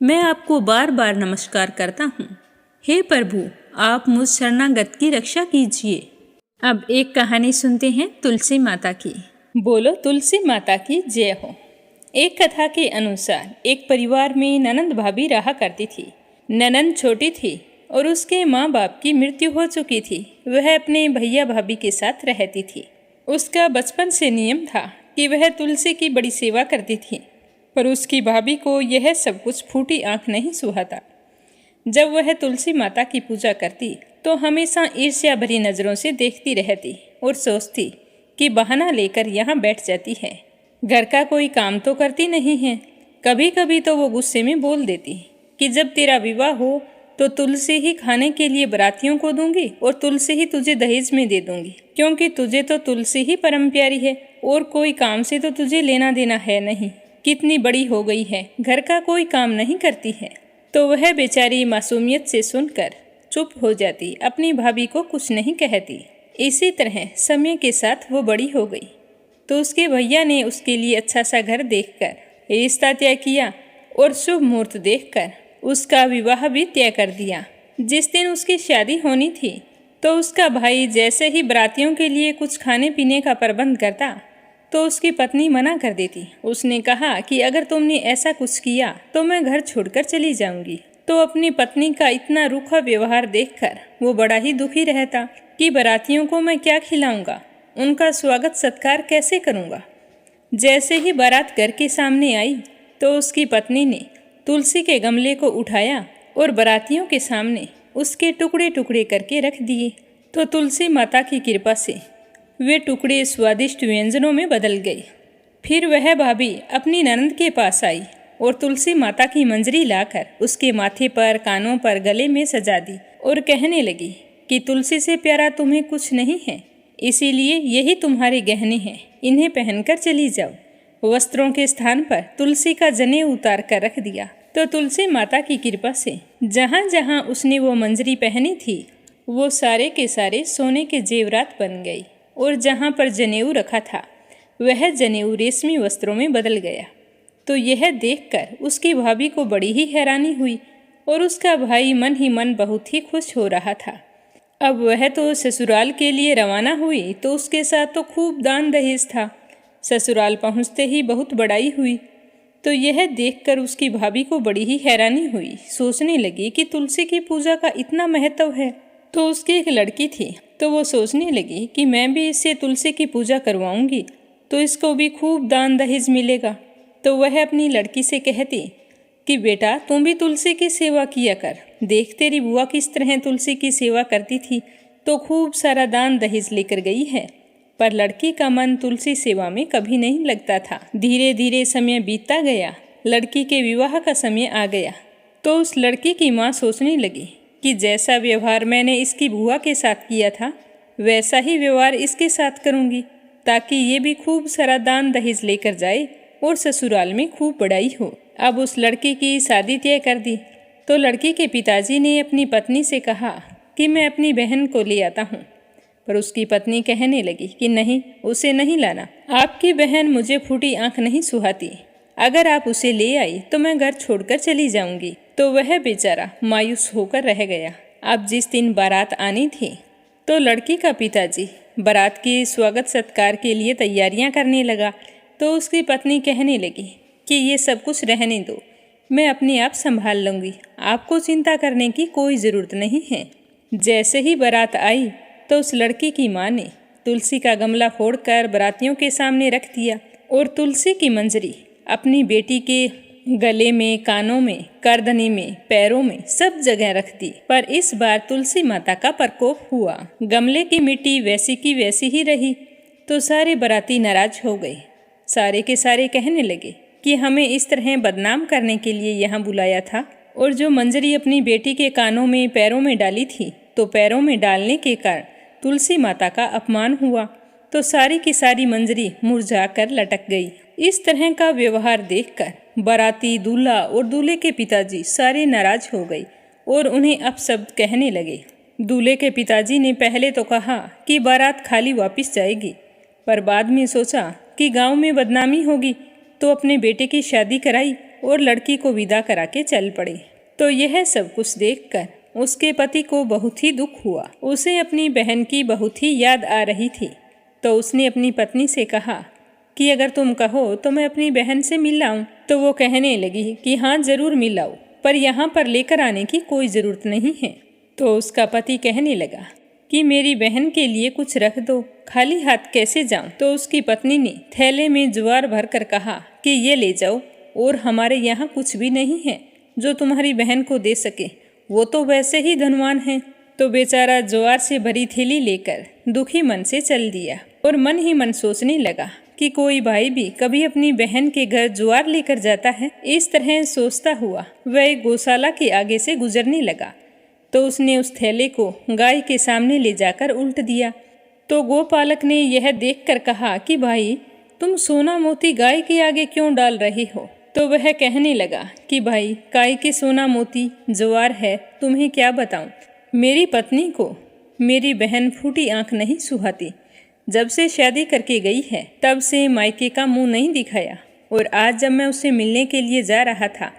मैं आपको बार बार नमस्कार करता हूँ। हे प्रभु, आप मुझ शरणागत की रक्षा कीजिए। अब एक कहानी सुनते हैं तुलसी माता की। बोलो तुलसी माता की जय हो। एक कथा के अनुसार एक परिवार में ननंद भाभी रहा करती थी। ननंद छोटी थी और उसके माँ बाप की मृत्यु हो चुकी थी। वह अपने भैया भाभी के साथ रहती थी। उसका बचपन से नियम था कि वह तुलसी की बड़ी सेवा करती थी, पर उसकी भाभी को यह सब कुछ फूटी आंख नहीं सुहाता। जब वह तुलसी माता की पूजा करती तो हमेशा ईर्ष्या भरी नज़रों से देखती रहती और सोचती कि बहाना लेकर यहाँ बैठ जाती है, घर का कोई काम तो करती नहीं है। कभी कभी तो वो गुस्से में बोल देती कि जब तेरा विवाह हो तो तुलसी ही खाने के लिए बरातियों को दूंगी और तुलसी ही तुझे दहेज में दे दूंगी, क्योंकि तुझे तो तुलसी ही परम प्यारी है और कोई काम से तो तुझे लेना देना है नहीं। कितनी बड़ी हो गई है, घर का कोई काम नहीं करती है। तो वह बेचारी मासूमियत से सुनकर चुप हो जाती, अपनी भाभी को कुछ नहीं कहती। इसी तरह समय के साथ वो बड़ी हो गई तो उसके भैया ने उसके लिए अच्छा सा घर देखकर रिश्ता तय किया और शुभ मुहूर्त देखकर उसका विवाह भी तय कर दिया। जिस दिन उसकी शादी होनी थी तो उसका भाई जैसे ही बरातियों के लिए कुछ खाने पीने का प्रबंध करता तो उसकी पत्नी मना कर देती। उसने कहा कि अगर तुमने ऐसा कुछ किया तो मैं घर छोड़कर चली जाऊंगी। तो अपनी पत्नी का इतना रूखा व्यवहार देखकर वो बड़ा ही दुखी रहता कि बरातियों को मैं क्या खिलाऊंगा, उनका स्वागत सत्कार कैसे करूंगा। जैसे ही बारात घर के सामने आई तो उसकी पत्नी ने तुलसी के गमले को उठाया और बरातियों के सामने उसके टुकड़े टुकड़े करके रख दिए। तो तुलसी माता की कृपा से वे टुकड़े स्वादिष्ट व्यंजनों में बदल गए। फिर वह भाभी अपनी ननंद के पास आई और तुलसी माता की मंजरी लाकर उसके माथे पर, कानों पर, गले में सजा दी और कहने लगी कि तुलसी से प्यारा तुम्हें कुछ नहीं है, इसीलिए यही तुम्हारे गहने हैं, इन्हें पहनकर चली जाओ। वस्त्रों के स्थान पर तुलसी का जनेऊ उतार कर रख दिया। तो तुलसी माता की कृपा से जहाँ जहाँ उसने वो मंजरी पहनी थी वो सारे के सारे सोने के जेवरात बन गई और जहाँ पर जनेऊ रखा था वह जनेऊ रेशमी वस्त्रों में बदल गया। तो यह देखकर उसकी भाभी को बड़ी ही हैरानी हुई और उसका भाई मन ही मन बहुत ही खुश हो रहा था। अब वह तो ससुराल के लिए रवाना हुई तो उसके साथ तो खूब दान दहेज था। ससुराल पहुँचते ही बहुत बड़ाई हुई। तो यह देखकर उसकी भाभी को बड़ी ही हैरानी हुई। सोचने लगी कि तुलसी की पूजा का इतना महत्व है। तो उसकी एक लड़की थी तो वो सोचने लगी कि मैं भी इससे तुलसी की पूजा करवाऊंगी तो इसको भी खूब दान दहेज मिलेगा। तो वह अपनी लड़की से कहती कि बेटा तुम भी तुलसी की सेवा किया कर, देख तेरी बुआ किस तरह तुलसी की सेवा करती थी तो खूब सारा दान दहेज लेकर गई है। पर लड़की का मन तुलसी सेवा में कभी नहीं लगता था। धीरे धीरे समय बीतता गया। लड़की के विवाह का समय आ गया तो उस लड़की की माँ सोचने लगी कि जैसा व्यवहार मैंने इसकी बुआ के साथ किया था वैसा ही व्यवहार इसके साथ करूँगी ताकि ये भी खूब सारा दान दहेज लेकर जाए और ससुराल में खूब बड़ाई हो। अब उस लड़की की शादी तय कर दी। तो लड़की के पिताजी ने अपनी पत्नी से कहा कि मैं अपनी बहन को ले आता हूँ, पर उसकी पत्नी कहने लगी कि नहीं, उसे नहीं लाना। आपकी बहन मुझे फूटी आंख नहीं सुहाती। अगर आप उसे ले आई तो मैं घर छोड़कर चली जाऊंगी। तो वह बेचारा मायूस होकर रह गया। अब जिस दिन बारात आनी थी तो लड़की का पिताजी बारात के स्वागत सत्कार के लिए तैयारियां करने लगा। तो उसकी पत्नी कहने लगी कि ये सब कुछ रहने दो, मैं अपने आप संभाल लूँगी, आपको चिंता करने की कोई ज़रूरत नहीं है। जैसे ही बारात आई तो उस लड़की की माँ ने तुलसी का गमला फोड़कर बारातियों के सामने रख दिया और तुलसी की मंजरी अपनी बेटी के गले में, कानों में, करधनी में, पैरों में सब जगह रख दी। पर इस बार तुलसी माता का प्रकोप हुआ। गमले की मिट्टी वैसी की वैसी ही रही। तो सारे बाराती नाराज हो गए। सारे के सारे कहने लगे कि हमें इस तरह बदनाम करने के लिए यहाँ बुलाया था, और जो मंजरी अपनी बेटी के कानों में पैरों में डाली थी, तो पैरों में डालने के कारण तुलसी माता का अपमान हुआ, तो सारी की सारी मंजरी मुरझा कर लटक गई। इस तरह का व्यवहार देखकर बाराती, दूल्हा और दूल्हे के पिताजी सारे नाराज हो गए और उन्हें अपशब्द कहने लगे। दूल्हे के पिताजी ने पहले तो कहा कि बारात खाली वापस जाएगी, पर बाद में सोचा कि गांव में बदनामी होगी, तो अपने बेटे की शादी कराई और लड़की को विदा करा के चल पड़े। तो यह सब कुछ देखकर उसके पति को बहुत ही दुख हुआ। उसे अपनी बहन की बहुत ही याद आ रही थी, तो उसने अपनी पत्नी से कहा कि अगर तुम कहो तो मैं अपनी बहन से मिल आऊं। तो वो कहने लगी कि हाँ जरूर मिल आओ, पर यहाँ पर लेकर आने की कोई ज़रूरत नहीं है। तो उसका पति कहने लगा कि मेरी बहन के लिए कुछ रख दो, खाली हाथ कैसे जाऊं। तो उसकी पत्नी ने थैले में ज्वार भर कर कहा कि ये ले जाओ, और हमारे यहाँ कुछ भी नहीं है जो तुम्हारी बहन को दे सके, वो तो वैसे ही धनवान है। तो बेचारा ज्वार से भरी थैली लेकर दुखी मन से चल दिया और मन ही मन सोचने लगा कि कोई भाई भी कभी अपनी बहन के घर ज्वार लेकर जाता है। इस तरह सोचता हुआ वह एक गौशाला के आगे से गुजरने लगा, तो उसने उस थैले को गाय के सामने ले जाकर उल्ट दिया। तो गोपालक ने यह देखकर कहा कि भाई तुम सोना मोती गाय के आगे क्यों डाल रहे हो। तो वह कहने लगा कि भाई काय के सोना मोती ज्वार है, तुम्हें क्या बताऊं। मेरी पत्नी को मेरी बहन फूटी आंख नहीं सुहाती। जब से शादी करके गई है तब से मायके का मुंह नहीं दिखाया, और आज जब मैं उससे मिलने के लिए जा रहा था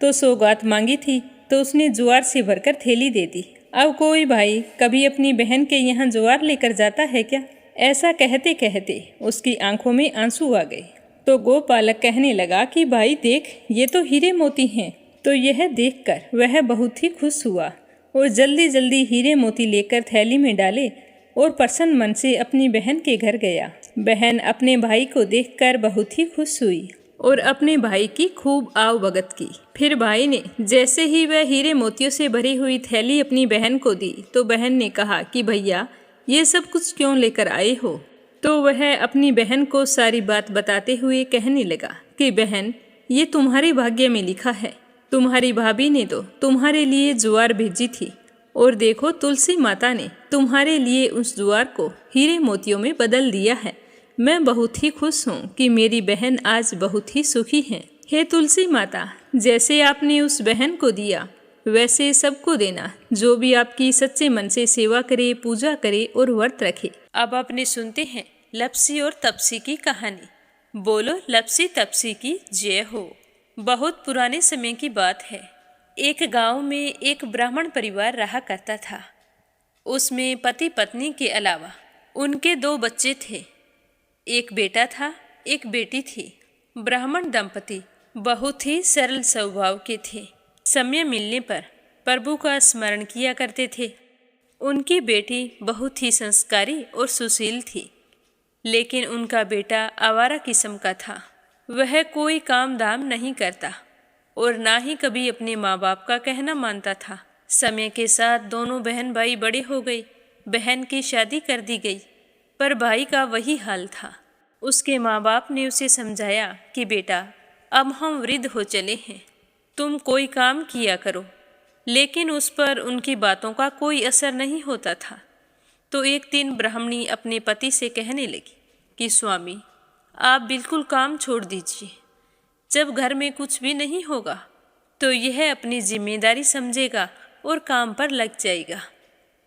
तो सौगात मांगी थी, तो उसने ज्वार से भरकर थैली दे दी। अब कोई भाई कभी अपनी बहन के यहाँ ज्वार लेकर जाता है क्या। ऐसा कहते कहते उसकी आंखों में आंसू आ गए। तो गोपालक कहने लगा कि भाई देख, ये तो हीरे मोती हैं। तो यह देखकर वह बहुत ही खुश हुआ और जल्दी जल्दी हीरे मोती लेकर थैली में डाले और प्रसन्न मन से अपनी बहन के घर गया। बहन अपने भाई को देखकर बहुत ही खुश हुई और अपने भाई की खूब आव भगत की। फिर भाई ने जैसे ही वह हीरे मोतियों से भरी हुई थैली अपनी बहन को दी, तो बहन ने कहा कि भैया ये सब कुछ क्यों लेकर आए हो। तो वह अपनी बहन को सारी बात बताते हुए कहने लगा कि बहन, ये तुम्हारे भाग्य में लिखा है। तुम्हारी भाभी ने तो तुम्हारे लिए ज्वार भेजी थी, और देखो तुलसी माता ने तुम्हारे लिए उस ज्वार को हीरे मोतियों में बदल दिया है। मैं बहुत ही खुश हूँ कि मेरी बहन आज बहुत ही सुखी है। हे तुलसी माता, जैसे आपने उस बहन को दिया वैसे सबको देना, जो भी आपकी सच्चे मन से सेवा करे, पूजा करे और व्रत रखे। अब आपने सुनते हैं लपसी और तपसी की कहानी। बोलो लपसी तपसी की जय हो। बहुत पुराने समय की बात है। एक गांव में एक ब्राह्मण परिवार रहा करता था। उसमें पति पत्नी के अलावा उनके 2 बच्चे थे। एक बेटा था, एक बेटी थी। ब्राह्मण दंपति बहुत ही सरल स्वभाव के थे। समय मिलने पर प्रभु का स्मरण किया करते थे। उनकी बेटी बहुत ही संस्कारी और सुशील थी, लेकिन उनका बेटा आवारा किस्म का था। वह कोई काम धाम नहीं करता और ना ही कभी अपने माँ बाप का कहना मानता था। समय के साथ दोनों बहन भाई बड़े हो गए। बहन की शादी कर दी गई, पर भाई का वही हाल था। उसके माँ बाप ने उसे समझाया कि बेटा, अब हम वृद्ध हो चले हैं, तुम कोई काम किया करो, लेकिन उस पर उनकी बातों का कोई असर नहीं होता था। तो एक दिन ब्राह्मणी अपने पति से कहने लगी कि स्वामी, आप बिल्कुल काम छोड़ दीजिए। जब घर में कुछ भी नहीं होगा तो यह अपनी जिम्मेदारी समझेगा और काम पर लग जाएगा।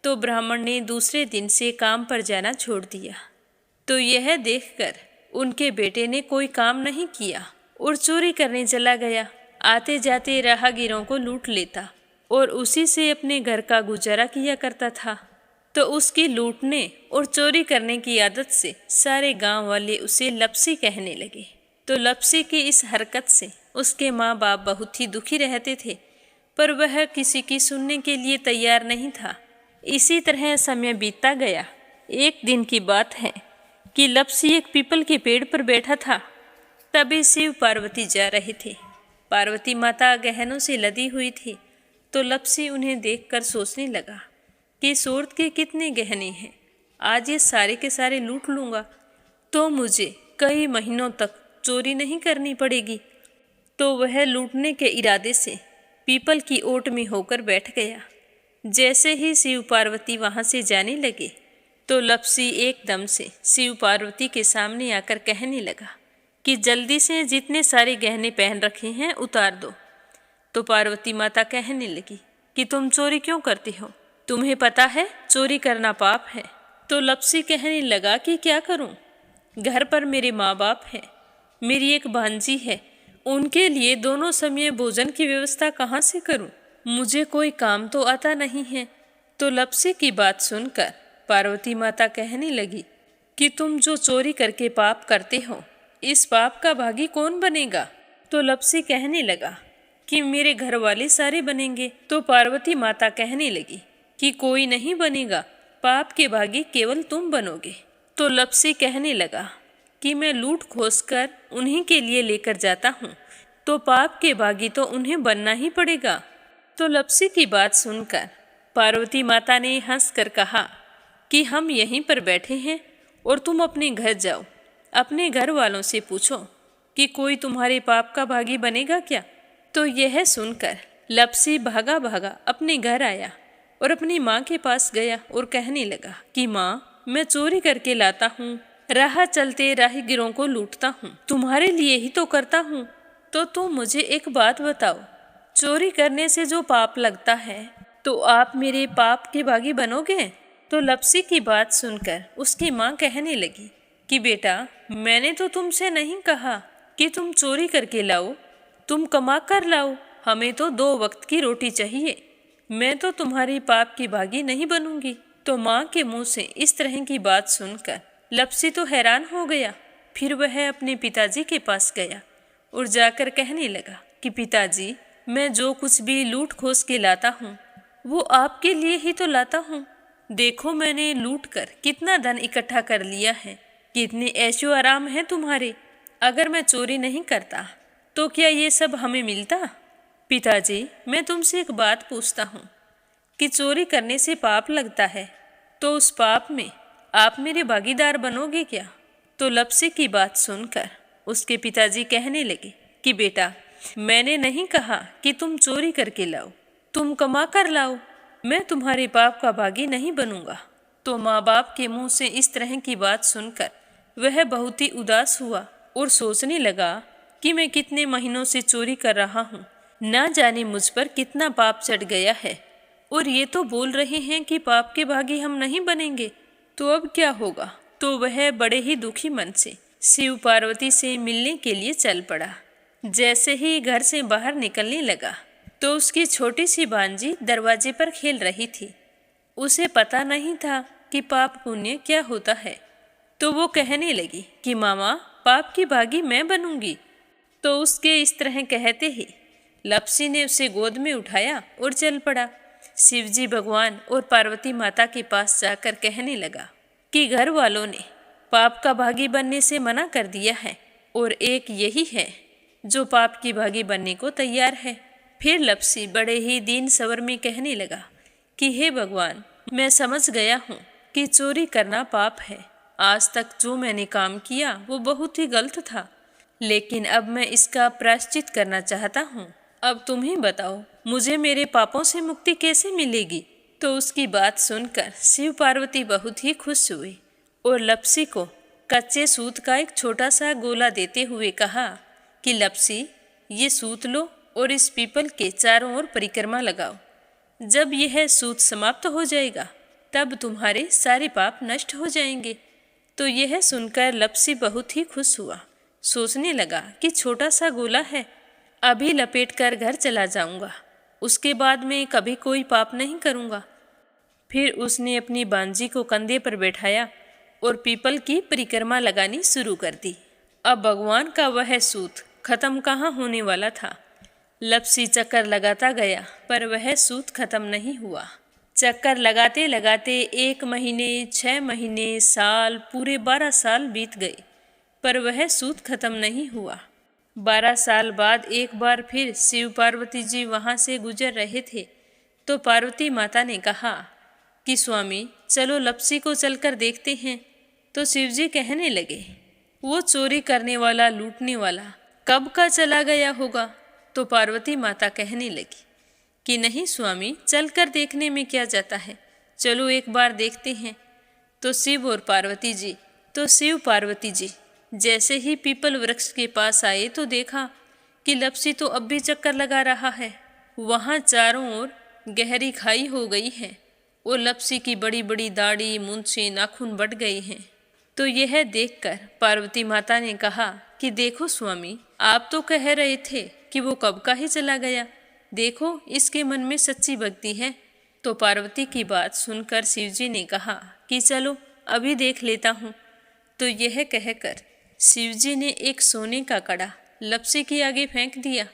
तो ब्राह्मण ने दूसरे दिन से काम पर जाना छोड़ दिया। तो यह देखकर उनके बेटे ने कोई काम नहीं किया और चोरी करने चला गया। आते जाते राहगीरों को लूट लेता और उसी से अपने घर का गुजारा किया करता था। तो उसकी लूटने और चोरी करने की आदत से सारे गांव वाले उसे लपसी कहने लगे। तो लपसी की इस हरकत से उसके माँ बाप बहुत ही दुखी रहते थे, पर वह किसी की सुनने के लिए तैयार नहीं था। इसी तरह समय बीतता गया। एक दिन की बात है कि लपसी एक पीपल के पेड़ पर बैठा था। तभी शिव पार्वती जा रहे थे। पार्वती माता गहनों से लदी हुई थी। तो लपसी उन्हें देखकर सोचने लगा कि सूरत के कितने गहने हैं, आज ये सारे के सारे लूट लूँगा। तो मुझे कई महीनों तक चोरी नहीं करनी पड़ेगी। तो वह लूटने के इरादे से पीपल की ओट में होकर बैठ गया। जैसे ही शिव पार्वती वहां से जाने लगे तो लप्सी एकदम से शिव पार्वती के सामने आकर कहने लगा कि जल्दी से जितने सारे गहने पहन रखे हैं उतार दो। तो पार्वती माता कहने लगी कि तुम चोरी क्यों करती हो, तुम्हें पता है चोरी करना पाप है। तो लप्सी कहने लगा कि क्या करूं, घर पर मेरे माँ बाप हैं, मेरी एक भांजी है, उनके लिए दोनों समय भोजन की व्यवस्था कहाँ से करूं, मुझे कोई काम तो आता नहीं है। तो लप्सी की बात सुनकर पार्वती माता कहने लगी कि तुम जो चोरी करके पाप करते हो, इस पाप का भागी कौन बनेगा। तो लप्सी कहने लगा कि मेरे घर वाले सारे बनेंगे। तो पार्वती माता कहने लगी कि कोई नहीं बनेगा, पाप के भागी केवल तुम बनोगे। तो लप्सी कहने लगा कि मैं लूट खोस कर उन्हीं के लिए लेकर जाता हूँ, तो पाप के भागी तो उन्हें बनना ही पड़ेगा। तो लप्सी की बात सुनकर पार्वती माता ने हंसकर कहा कि हम यहीं पर बैठे हैं और तुम अपने घर जाओ, अपने घर वालों से पूछो कि कोई तुम्हारे पाप का भागी बनेगा क्या। तो यह सुनकर लप्सी भागा भागा अपने घर आया और अपनी माँ के पास गया और कहने लगा कि माँ, मैं चोरी करके लाता हूँ, राह चलते राहगीरों को लूटता हूँ, तुम्हारे लिए ही तो करता हूँ। तो तुम मुझे एक बात बताओ, चोरी करने से जो पाप लगता है तो आप मेरे पाप के भागी बनोगे। तो लप्सी की बात सुनकर उसकी माँ कहने लगी कि बेटा, मैंने तो तुमसे नहीं कहा कि तुम चोरी करके लाओ, तुम कमा कर लाओ, हमें तो 2 वक्त की रोटी चाहिए, मैं तो तुम्हारी पाप की भागी नहीं बनूंगी। तो माँ के मुंह से इस तरह की बात सुनकर लप्सी तो हैरान हो गया। फिर वह अपने पिताजी के पास गया और जाकर कहने लगा कि पिताजी, मैं जो कुछ भी लूट खोस के लाता हूँ वो आपके लिए ही तो लाता हूँ। देखो मैंने लूट कर कितना धन इकट्ठा कर लिया है, कितने ऐशो आराम है तुम्हारे। अगर मैं चोरी नहीं करता तो क्या ये सब हमें मिलता। पिताजी, मैं तुमसे एक बात पूछता हूँ कि चोरी करने से पाप लगता है, तो उस पाप में आप मेरे भागीदार बनोगे क्या। तो लप्सी की बात सुनकर उसके पिताजी कहने लगे कि बेटा, मैंने नहीं कहा कि तुम चोरी करके लाओ, तुम कमा कर लाओ, मैं तुम्हारे पाप का भागी नहीं बनूंगा। तो माँ बाप के मुंह से इस तरह की बात सुनकर वह बहुत ही उदास हुआ और सोचने लगा कि मैं कितने महीनों से चोरी कर रहा हूँ, ना जाने मुझ पर कितना पाप चढ़ गया है, और ये तो बोल रहे हैं कि पाप के भागी हम नहीं बनेंगे, तो अब क्या होगा। तो वह बड़े ही दुखी मन से शिव पार्वती से मिलने के लिए चल पड़ा। जैसे ही घर से बाहर निकलने लगा तो उसकी छोटी सी भांजी दरवाजे पर खेल रही थी। उसे पता नहीं था कि पाप पुण्य क्या होता है, तो वो कहने लगी कि मामा, पाप की भागी मैं बनूंगी। तो उसके इस तरह कहते ही लप्सी ने उसे गोद में उठाया और चल पड़ा। शिवजी भगवान और पार्वती माता के पास जाकर कहने लगा कि घर वालों ने पाप का भागी बनने से मना कर दिया है और एक यही है जो पाप की भागी बनने को तैयार है। फिर लप्सी बड़े ही दीन स्वर में कहने लगा कि हे भगवान, मैं समझ गया हूँ कि चोरी करना पाप है। आज तक जो मैंने काम किया वो बहुत ही गलत था, लेकिन अब मैं इसका प्रायश्चित करना चाहता हूँ। अब तुम ही बताओ, मुझे मेरे पापों से मुक्ति कैसे मिलेगी। तो उसकी बात सुनकर शिव पार्वती बहुत ही खुश हुए और लप्सी को कच्चे सूत का एक छोटा सा गोला देते हुए कहा कि लप्सी, ये सूत लो और इस पीपल के चारों ओर परिक्रमा लगाओ। जब यह सूत समाप्त हो जाएगा तब तुम्हारे सारे पाप नष्ट हो जाएंगे। तो यह सुनकर लप्सी बहुत ही खुश हुआ। सोचने लगा कि छोटा सा गोला है, अभी लपेट कर घर चला जाऊंगा, उसके बाद में कभी कोई पाप नहीं करूंगा। फिर उसने अपनी बांजी को कंधे पर बैठाया और पीपल की परिक्रमा लगानी शुरू कर दी। अब भगवान का वह सूत खत्म कहाँ होने वाला था। लप्सी चक्कर लगाता गया पर वह सूत खत्म नहीं हुआ। चक्कर लगाते लगाते 1 महीने, 6 महीने, साल, पूरे 12 साल बीत गए पर वह सूत खत्म नहीं हुआ। 12 साल बाद एक बार फिर शिव पार्वती जी वहाँ से गुजर रहे थे तो पार्वती माता ने कहा कि स्वामी, चलो लप्सी को चलकर देखते हैं। तो शिवजी कहने लगे वो चोरी करने वाला, लूटने वाला कब का चला गया होगा। तो पार्वती माता कहने लगी कि नहीं स्वामी, चलकर देखने में क्या जाता है, चलो एक बार देखते हैं। तो शिव पार्वती जी जैसे ही पीपल वृक्ष के पास आए तो देखा कि लपसी तो अब भी चक्कर लगा रहा है। वहाँ चारों ओर गहरी खाई हो गई है और लपसी की बड़ी बड़ी दाढ़ी, मूंछें, नाखून बढ़ गए हैं। तो यह देखकर पार्वती माता ने कहा कि देखो स्वामी, आप तो कह रहे थे कि वो कब का ही चला गया, देखो इसके मन में सच्ची भक्ति है। तो पार्वती की बात सुनकर शिवजी ने कहा कि चलो अभी देख लेता हूँ। तो यह कहकर शिवजी ने एक सोने का कड़ा लपसी के आगे फेंक दिया।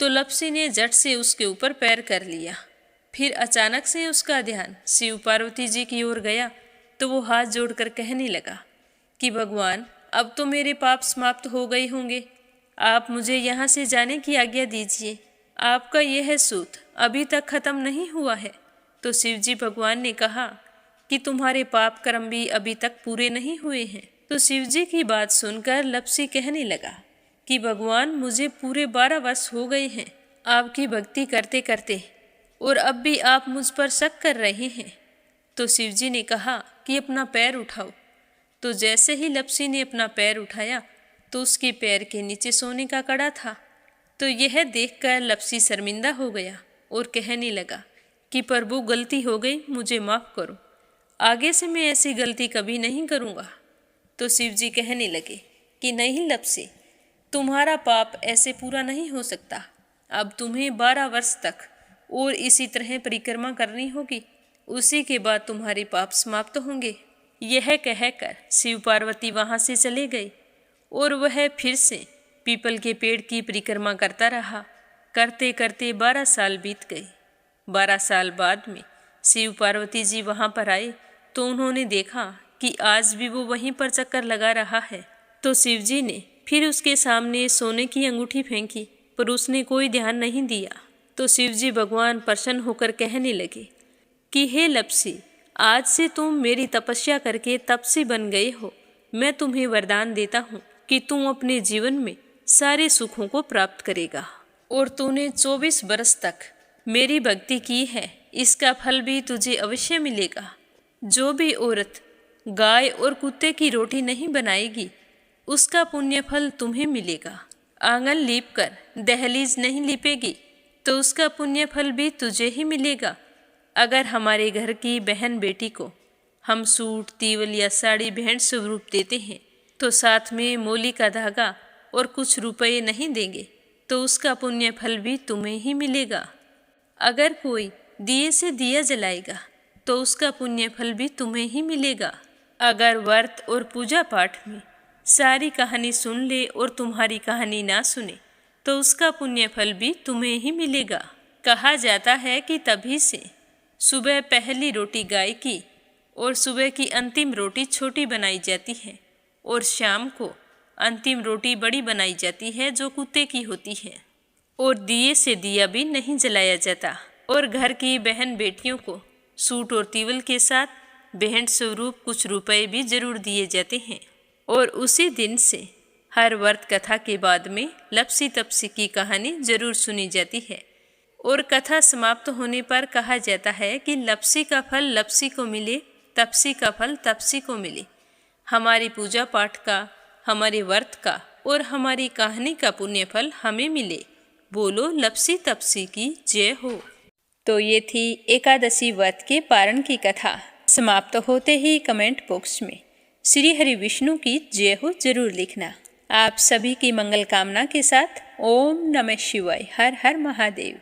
तो लपसी ने झट से उसके ऊपर पैर कर लिया। फिर अचानक से उसका ध्यान शिव पार्वती जी की ओर गया तो वो हाथ जोड़कर कहने लगा कि भगवान, अब तो मेरे पाप समाप्त हो गए होंगे, आप मुझे यहाँ से जाने की आज्ञा दीजिए, आपका यह सूत अभी तक खत्म नहीं हुआ है। तो शिवजी भगवान ने कहा कि तुम्हारे पाप कर्म भी अभी तक पूरे नहीं हुए हैं। तो शिवजी की बात सुनकर लपसी कहने लगा कि भगवान, मुझे पूरे 12 वर्ष हो गए हैं आपकी भक्ति करते करते, और अब भी आप मुझ पर शक कर रहे हैं। तो शिवजी ने कहा कि अपना पैर उठाओ। तो जैसे ही लपसी ने अपना पैर उठाया तो उसके पैर के नीचे सोने का कड़ा था। तो यह देखकर लपसी शर्मिंदा हो गया और कहने लगा कि प्रभु, गलती हो गई, मुझे माफ़ करो, आगे से मैं ऐसी गलती कभी नहीं करूँगा। तो शिवजी कहने लगे कि नहीं लपसी, तुम्हारा पाप ऐसे पूरा नहीं हो सकता, अब तुम्हें 12 वर्ष तक और इसी तरह परिक्रमा करनी होगी, उसी के बाद तुम्हारे पाप समाप्त होंगे। यह कहकर शिव पार्वती वहाँ से चले गए और वह फिर से पीपल के पेड़ की परिक्रमा करता रहा। करते करते 12 साल बीत गए। 12 साल बाद में शिव पार्वती जी वहाँ पर आए तो उन्होंने देखा कि आज भी वो वहीं पर चक्कर लगा रहा है। तो शिवजी ने फिर उसके सामने सोने की अंगूठी फेंकी, पर उसने कोई ध्यान नहीं दिया। तो शिवजी भगवान प्रसन्न होकर कहने लगे कि हे लपसी, आज से तुम मेरी तपस्या करके तपसी बन गए हो। मैं तुम्हें वरदान देता हूँ कि तुम अपने जीवन में सारे सुखों को प्राप्त करेगा, और तूने 24 बरस तक मेरी भक्ति की है, इसका फल भी तुझे अवश्य मिलेगा। जो भी औरत गाय और कुत्ते की रोटी नहीं बनाएगी, उसका पुण्य फल तुम्हें मिलेगा। आंगन लीप कर दहलीज नहीं लीपेगी तो उसका पुण्य फल भी तुझे ही मिलेगा। अगर हमारे घर की बहन बेटी को हम सूट, तीवल या साड़ी भेंट स्वरूप देते हैं तो साथ में मोली का धागा और कुछ रुपए नहीं देंगे तो उसका पुण्य फल भी तुम्हें ही मिलेगा। अगर कोई दिए से दिया जलाएगा तो उसका पुण्य फल भी तुम्हें ही मिलेगा। अगर व्रत और पूजा पाठ में सारी कहानी सुन ले और तुम्हारी कहानी ना सुने तो उसका पुण्य फल भी तुम्हें ही मिलेगा। कहा जाता है कि तभी से सुबह पहली रोटी गाय की और सुबह की अंतिम रोटी छोटी बनाई जाती है और शाम को अंतिम रोटी बड़ी बनाई जाती है जो कुत्ते की होती है। और दिए से दिया भी नहीं जलाया जाता। और घर की बहन बेटियों को सूट और तीवल के साथ भेंट स्वरूप कुछ रुपए भी जरूर दिए जाते हैं। और उसी दिन से हर व्रत कथा के बाद में लपसी तपसी की कहानी जरूर सुनी जाती है। और कथा समाप्त होने पर कहा जाता है कि लपसी का फल लपसी को मिले, तपसी का फल तपसी को मिले। हमारी पूजा पाठ का, हमारे व्रत का और हमारी कहानी का पुण्य फल हमें मिले। बोलो लपसी तपसी की जय हो। तो ये थी एकादशी व्रत के पारण की कथा। समाप्त होते ही कमेंट बॉक्स में श्री हरि विष्णु की जय हो जरूर लिखना। आप सभी की मंगल कामना के साथ ओम नमः शिवाय। हर हर महादेव।